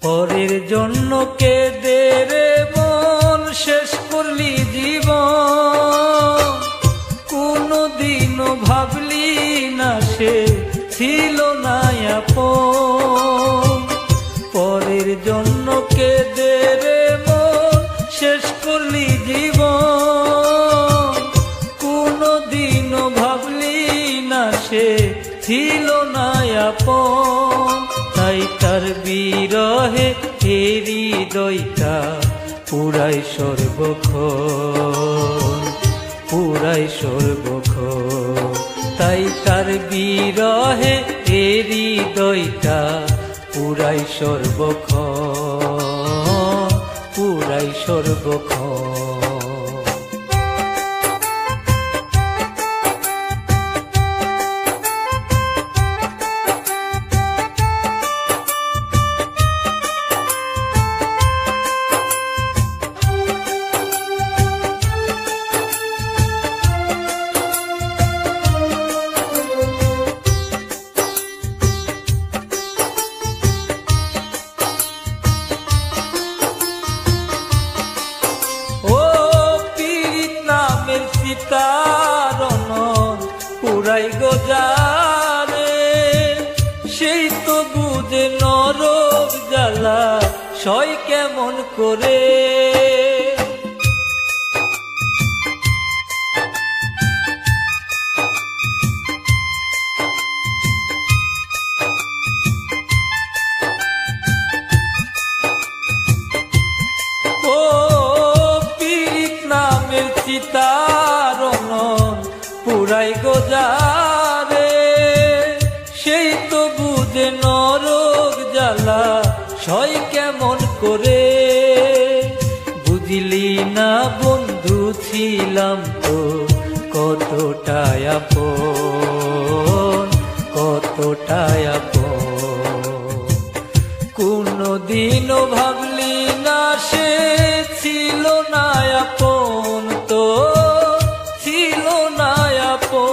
পরের জন্য কেঁদে রে মন শেষ করলি জীবন, কোনদিনও ভাবলি না সে ছিল না আপন। পরের জন্য কেঁদে রে মন শেষ করলি জীবন, কোনদিনও ভাবলি না সে ছিল না আপন। তাই তার বিরহে হৃদয়টা পুরাই সর্বক্ষণ, পুরাই সর্বক্ষণ। তাই তার বিরহে হৃদয়টা পুরাই সর্বক্ষণ, পুরাই সর্বক্ষণ। তারণ পুরাই গোজারে, সেই তো বুঝে নরক জ্বালা সয় কেমন করে। ও পীড়িত নামের চিতারণ পুরাই গোজারে, সেই তো বুঝে নরক জ্বালা সয় কেমন করে। বুঝলি না বন্ধু ছিলাম তো কতটা আপন, কতটা আপন। কোনদিনও ভাবলি না সে ছিল না আপন, তো ছিল না আপন।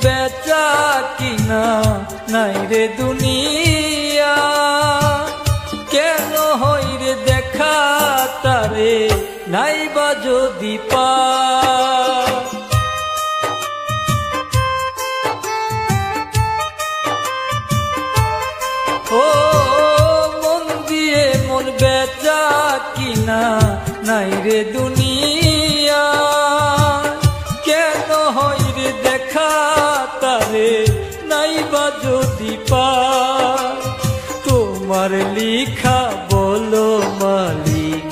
বেচা কিনা নাই রে দুনিয়া, কেন হই রে দেখা তারে নাই বা যদি পা। ও মন দিয়ে মন বেচা কিনা নাই রে দুনিয়া, কেন হই রে দেখা তারে নাই বা যদি পা। তোমার লিখা বলো মালিক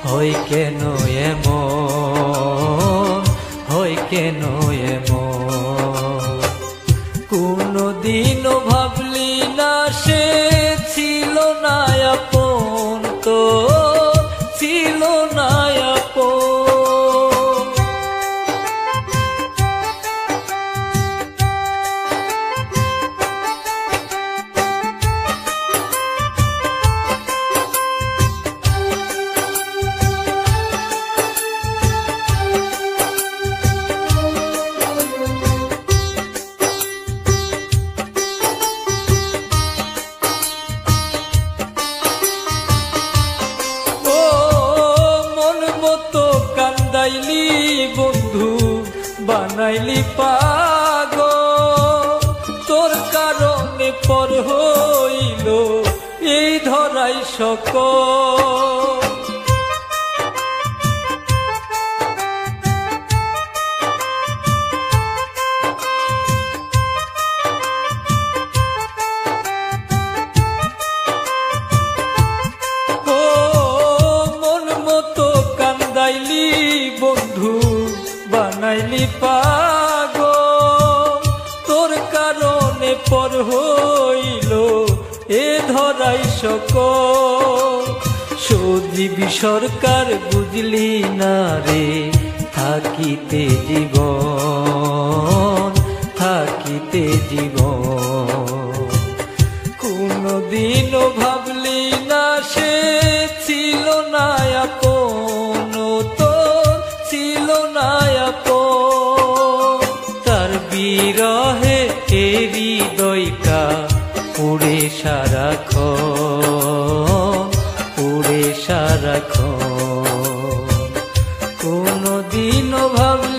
হয় কেন এমন, হয় কেন এমন। কোনদিনও ভাবলি না সে ছিল না আপন, তো ছিল না আপন। কান্দাইলি বন্ধু বানাইলি পাগল, তোর কারণে পর হইল এই ধরাই সকল। কান্দাইলি বন্ধু বানাইলি পাগল, তোর কারণ হইল এ ধরাই সকল। সজীবী সরকার বুঝলি না রে, থাকিতে জীবন, থাকিতে জীবন। কোনদিনও ভাবলি না সে ছিল না আপন, তোর ছিল না আপন। তার বিরহে এ হৃদয়টা পুড়ে সারাক্ষণ, পুড়ে সারাক্ষণ। কোনদিনও ভাবলি